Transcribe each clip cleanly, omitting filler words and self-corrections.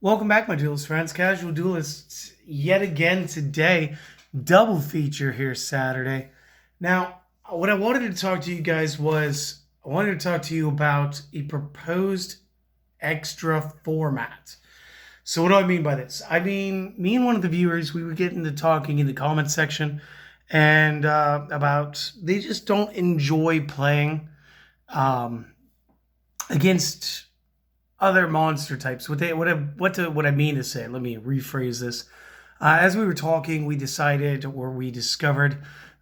Welcome back, my Duelist friends. Casual Duelists yet again today. Double feature here Saturday. Now, what I wanted to talk to you guys was I wanted to talk to you about a proposed extra format. So what do I mean by this? I mean, me and one of the viewers, we were getting to talking in the comments section and about they just don't enjoy playing against other monster types. What I mean to say, let me rephrase this. As we were talking, we decided or we discovered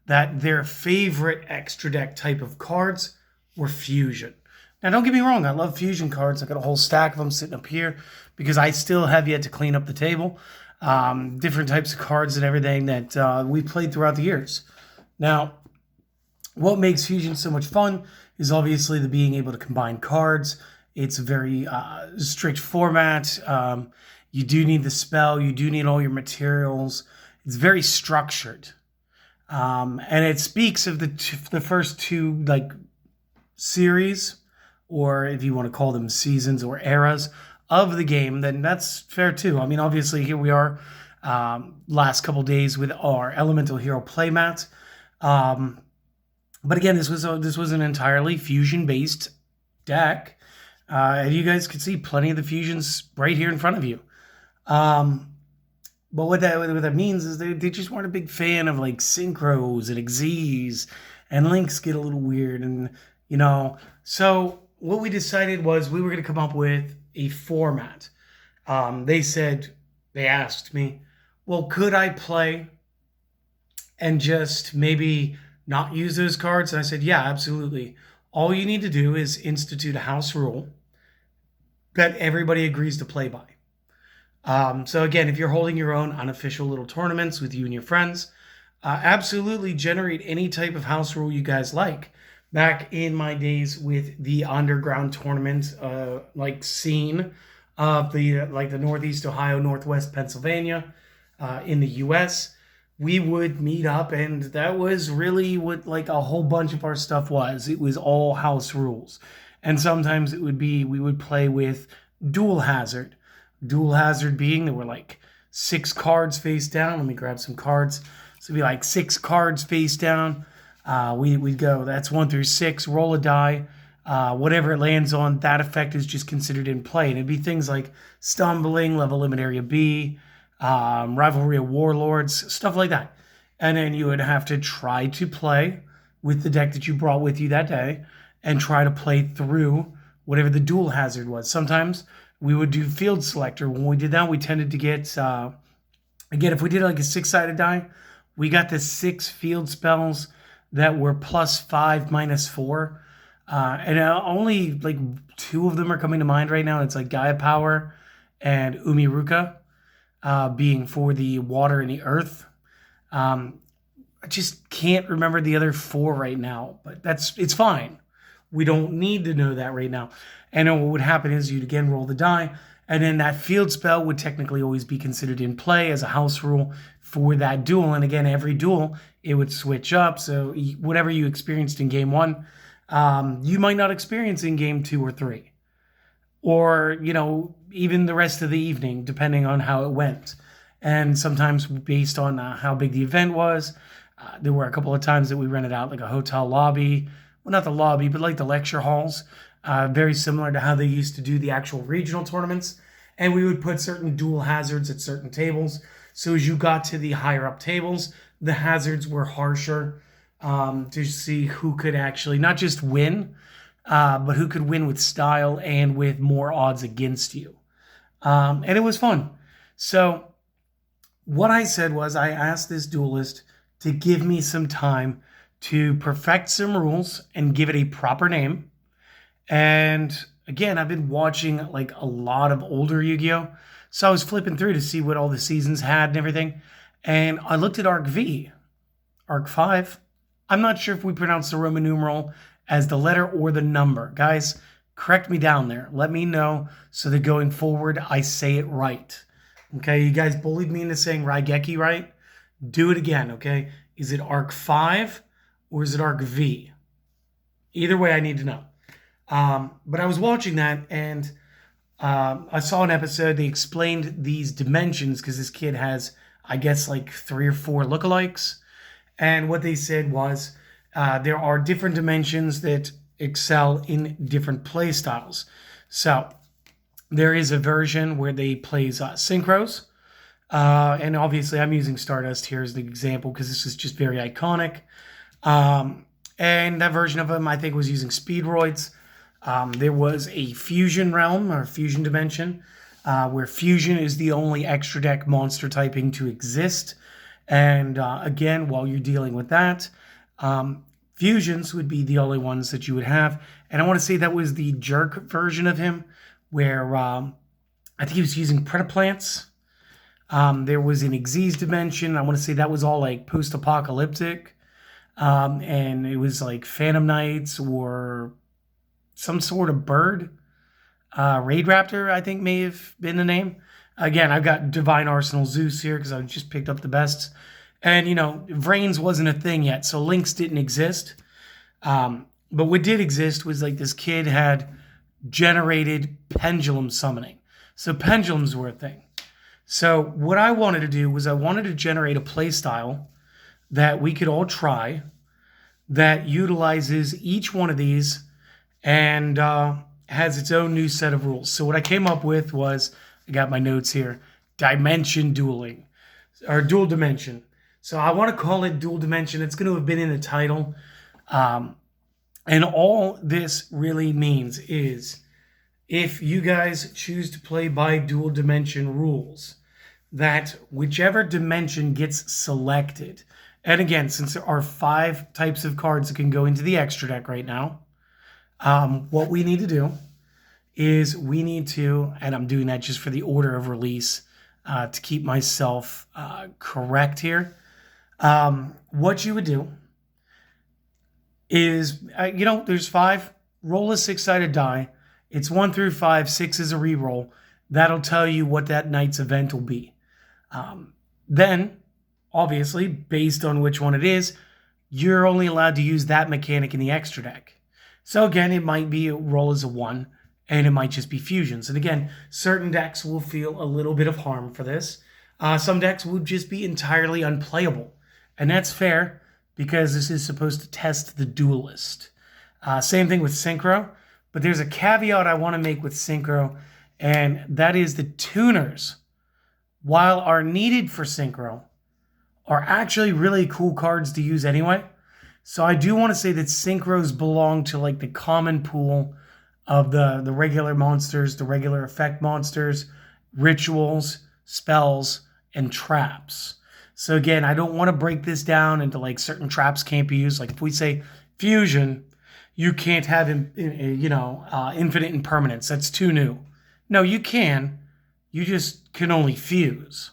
that their favorite extra deck type of cards were fusion. Now, don't get me wrong, I love fusion cards. I got a whole stack of them sitting up here because I still have yet to clean up the table. Different types of cards and everything that we played throughout the years. Now, what makes fusion so much fun is obviously the being able to combine cards. It's a very strict format. You do need the spell. You do need all your materials. It's very structured. And it speaks of the first two series, or if you want to call them seasons or eras of the game, then that's fair too. I mean, obviously here we are last couple days with our Elemental Hero playmat. But again, this was an entirely fusion-based deck. And you guys can see plenty of the fusions right here in front of you. But what that means is they just weren't a big fan of synchros and exes, and links get a little weird, and so what we decided was we were going to come up with a format. They asked me, well, could I play and just maybe not use those cards? And I said, yeah, absolutely. All you need to do is institute a house rule that everybody agrees to play by. So again, if you're holding your own unofficial little tournaments with you and your friends, absolutely generate any type of house rule you guys like. Back in my days with the underground tournament, scene of the Northeast Ohio, Northwest Pennsylvania, in the U.S., we would meet up, and that was really what a whole bunch of our stuff was. It was all house rules. And sometimes it would be, we would play with Duel Hazard. Duel Hazard being there were 6 cards face down. Let me grab some cards. So it'd be 6 cards face down. We'd go, that's 1 through 6, roll a die. Whatever it lands on, that effect is just considered in play. And it'd be things like Stumbling, Level Limit Area B, Rivalry of Warlords, stuff like that. And then you would have to try to play with the deck that you brought with you that day and try to play through whatever the Duel Hazard was. Sometimes we would do Field Selector. When we did that, we tended to get, again, if we did a 6-sided die, we got the 6 field spells that were +5, -4. And only 2 of them are coming to mind right now. It's Gaia Power and Umiruka, being for the water and the earth. I just can't remember the other 4 right now, but it's fine. We don't need to know that right now. And then what would happen is you'd again roll the die, and then that field spell would technically always be considered in play as a house rule for that duel. And again, every duel, it would switch up. So whatever you experienced in game 1, you might not experience in game 2 or 3. Or, even the rest of the evening, depending on how it went. And sometimes based on how big the event was, there were a couple of times that we rented out a hotel lobby. Well, not the lobby, but the lecture halls. Very similar to how they used to do the actual regional tournaments. And we would put certain dual hazards at certain tables. So as you got to the higher up tables, the hazards were harsher, to see who could actually not just win, but who could win with style and with more odds against you. And it was fun. So what I said was I asked this duelist to give me some time to perfect some rules and give it a proper name. And again, I've been watching a lot of older Yu-Gi-Oh! So I was flipping through to see what all the seasons had and everything. And I looked at Arc V, Arc 5. I'm not sure if we pronounce the Roman numeral as the letter or the number. Guys, correct me down there. Let me know so that going forward, I say it right. Okay, you guys bullied me into saying Raigeki right. Do it again, okay? Is it Arc 5 or is it Arc V? Either way, I need to know. But I was watching that, and I saw an episode, they explained these dimensions because this kid has, I guess, like 3 or 4 lookalikes. And what they said was there are different dimensions that excel in different play styles. So there is a version where they plays synchros. And obviously, I'm using Stardust here as the example because this is just very iconic. And that version of him, I think, was using speedroids. There was a fusion realm or fusion dimension where fusion is the only extra deck monster typing to exist. And again, while you're dealing with that, fusions would be the only ones that you would have. And I want to say that was the jerk version of him where I think he was using Predaplants. There was an Xyz dimension. I want to say that was all like post-apocalyptic. And it was like Phantom Knights or some sort of bird. Raid Raptor, I think, may have been the name. Again, I've got Divine Arsenal Zeus here because I just picked up the best. And, Vrains wasn't a thing yet, so links didn't exist. But what did exist was like this kid had generated pendulum summoning. So pendulums were a thing. So what I wanted to do was I wanted to generate a playstyle that we could all try that utilizes each one of these and has its own new set of rules. So what I came up with was, I got my notes here, dimension dueling, or dual dimension. So I want to call it dual dimension. It's going to have been in the title. And all this really means is if you guys choose to play by dual dimension rules, that whichever dimension gets selected, and again, since there are 5 types of cards that can go into the extra deck right now, what we need to do is we need to, and I'm doing that just for the order of release to keep myself correct here. What you would do is, there's 5, roll a 6-sided die. It's 1 through 5, 6 is a reroll. That'll tell you what that night's event will be. Then, obviously, based on which one it is, you're only allowed to use that mechanic in the extra deck. So again, it might be a roll as a 1, and it might just be fusions. And again, certain decks will feel a little bit of harm for this. Some decks would just be entirely unplayable. And that's fair, because this is supposed to test the Duelist. Same thing with Synchro, but there's a caveat I want to make with Synchro, and that is the tuners, while are needed for Synchro, are actually really cool cards to use anyway. So I do want to say that Synchros belong to like the common pool of the regular monsters, the regular effect monsters, rituals, spells, and traps. So again, I don't want to break this down into like certain traps can't be used. Like if we say fusion, you can't have infinite impermanence. That's too new. No, you can. You just can only fuse.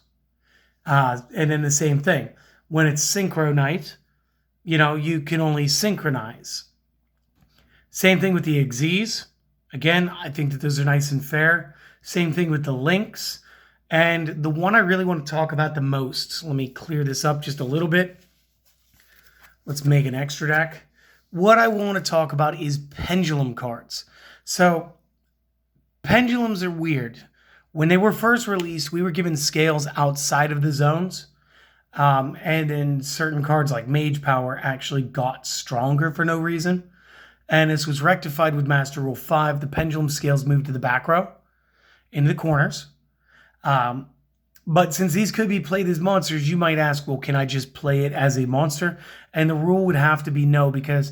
And then the same thing. When it's Synchro Night, you can only synchronize. Same thing with the Xyz. Again, I think that those are nice and fair. Same thing with the links. And the one I really want to talk about the most, let me clear this up just a little bit. Let's make an extra deck. What I want to talk about is pendulum cards. So, pendulums are weird. When they were first released, we were given scales outside of the zones. And then certain cards like Mage Power actually got stronger for no reason. And this was rectified with Master Rule 5. The pendulum scales moved to the back row, into the corners. But since these could be played as monsters, you might ask, well, can I just play it as a monster? And the rule would have to be no, because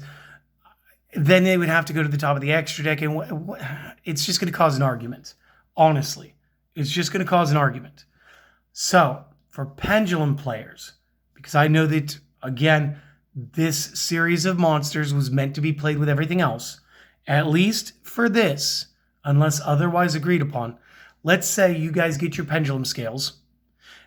then they would have to go to the top of the extra deck. And it's just going to cause an argument. Honestly, it's just going to cause an argument. So for pendulum players, because I know that, again, this series of monsters was meant to be played with everything else, at least for this, unless otherwise agreed upon. Let's say you guys get your pendulum scales,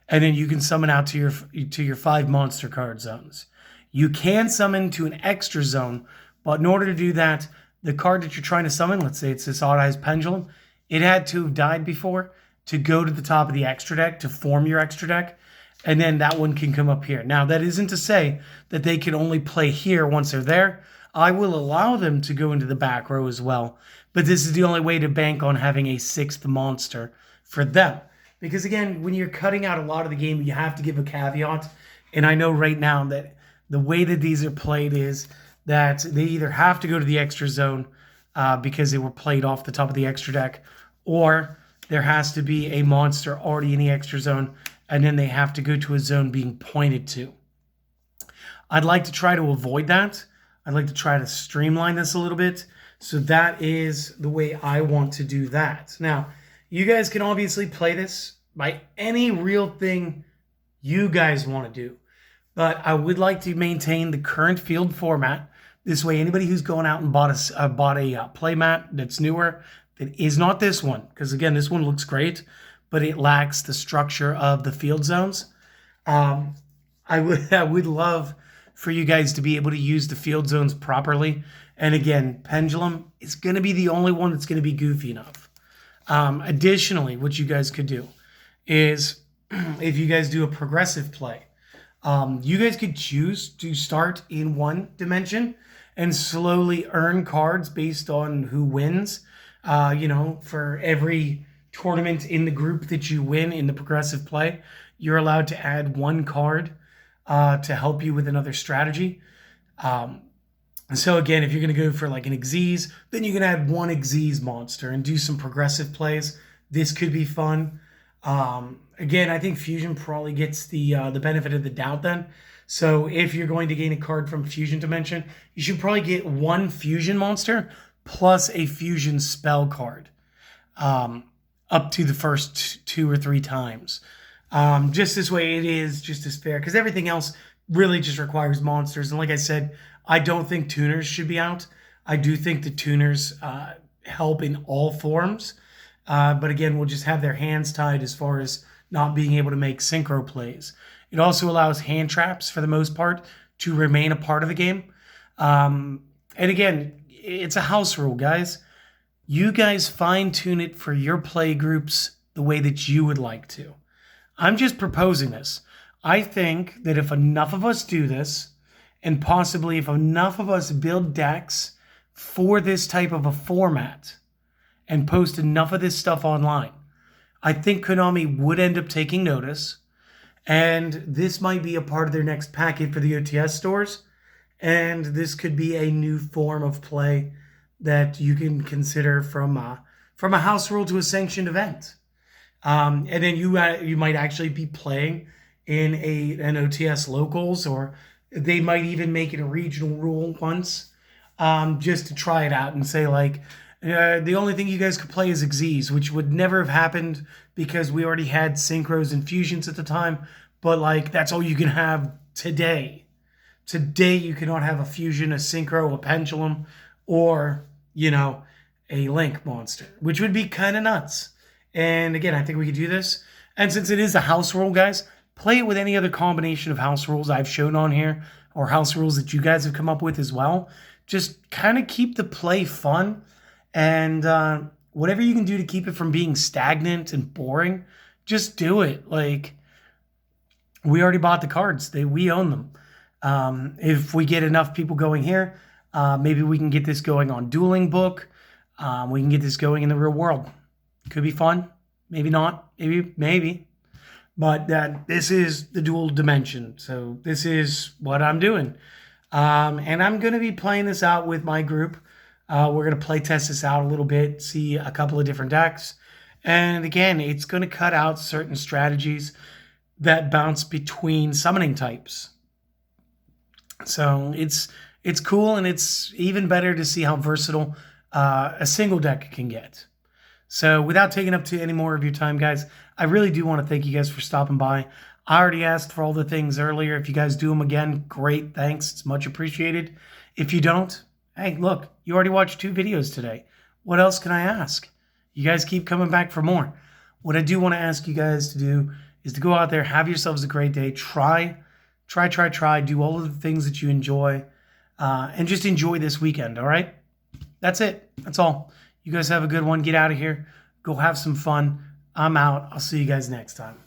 and then you can summon out to your 5 monster card zones. You can summon to an extra zone, but in order to do that, the card that you're trying to summon, let's say it's this odd-eyes pendulum, it had to have died before to go to the top of the extra deck to form your extra deck, and then that one can come up here. Now, that isn't to say that they can only play here once they're there. I will allow them to go into the back row as well, but this is the only way to bank on having a 6th monster for them. Because again, when you're cutting out a lot of the game, you have to give a caveat. And I know right now that the way that these are played is that they either have to go to the extra zone because they were played off the top of the extra deck, or there has to be a monster already in the extra zone, and then they have to go to a zone being pointed to. I'd like to try to avoid that. I'd like to try to streamline this a little bit. So that is the way I want to do that. Now, you guys can obviously play this by any real thing you guys want to do. But I would like to maintain the current field format. This way, anybody who's going out and bought a play mat that's newer, that is not this one, because again, this one looks great, but it lacks the structure of the field zones. I would love for you guys to be able to use the field zones properly. And again, Pendulum is going to be the only one that's going to be goofy enough. Additionally, what you guys could do is, if you guys do a progressive play, you guys could choose to start in one dimension and slowly earn cards based on who wins. For every tournament in the group that you win in the progressive play, you're allowed to add one card to help you with another strategy. So again, if you're going to go for like an Xyz, then you can add one Xyz monster and do some progressive plays. This could be fun. Again, I think Fusion probably gets the benefit of the doubt then. So if you're going to gain a card from Fusion Dimension, you should probably get one Fusion monster plus a Fusion spell card up to the first 2 or 3 times. Just this way it is just as fair, because everything else really just requires monsters. And like I said, I don't think tuners should be out. I do think the tuners help in all forms. But again, we'll just have their hands tied as far as not being able to make synchro plays. It also allows hand traps, for the most part, to remain a part of the game. And again, it's a house rule, guys. You guys fine-tune it for your play groups the way that you would like to. I'm just proposing this. I think that if enough of us do this, and possibly if enough of us build decks for this type of a format and post enough of this stuff online, I think Konami would end up taking notice, and this might be a part of their next packet for the OTS stores, and this could be a new form of play that you can consider from a house rule to a sanctioned event. And then you might actually be playing in an OTS locals, or they might even make it a regional rule once, just to try it out and say like, the only thing you guys could play is Xyz, which would never have happened because we already had synchros and fusions at the time. But like, that's all you can have today. Today you cannot have a fusion, a synchro, a pendulum, or a link monster, which would be kind of nuts. And again, I think we could do this. And since it is a house rule, guys, play it with any other combination of house rules I've shown on here, or house rules that you guys have come up with as well. Just kind of keep the play fun, and whatever you can do to keep it from being stagnant and boring, just do it. Like, we already bought the cards. We own them. If we get enough people going here, maybe we can get this going on Dueling Book. We can get this going in the real world. Could be fun. Maybe not. Maybe. But this is the Duel Dimension. So this is what I'm doing. And I'm going to be playing this out with my group. We're going to play test this out a little bit, see a couple of different decks. And again, it's going to cut out certain strategies that bounce between summoning types. So it's cool, and it's even better to see how versatile a single deck can get. So without taking up any more of your time, guys, I really do want to thank you guys for stopping by. I already asked for all the things earlier. If you guys do them again, great, thanks. It's much appreciated. If you don't, hey, look, you already watched 2 videos today. What else can I ask? You guys keep coming back for more. What I do want to ask you guys to do is to go out there, have yourselves a great day. Try. Do all of the things that you enjoy, and just enjoy this weekend, all right? That's it. That's all. You guys have a good one. Get out of here. Go have some fun. I'm out. I'll see you guys next time.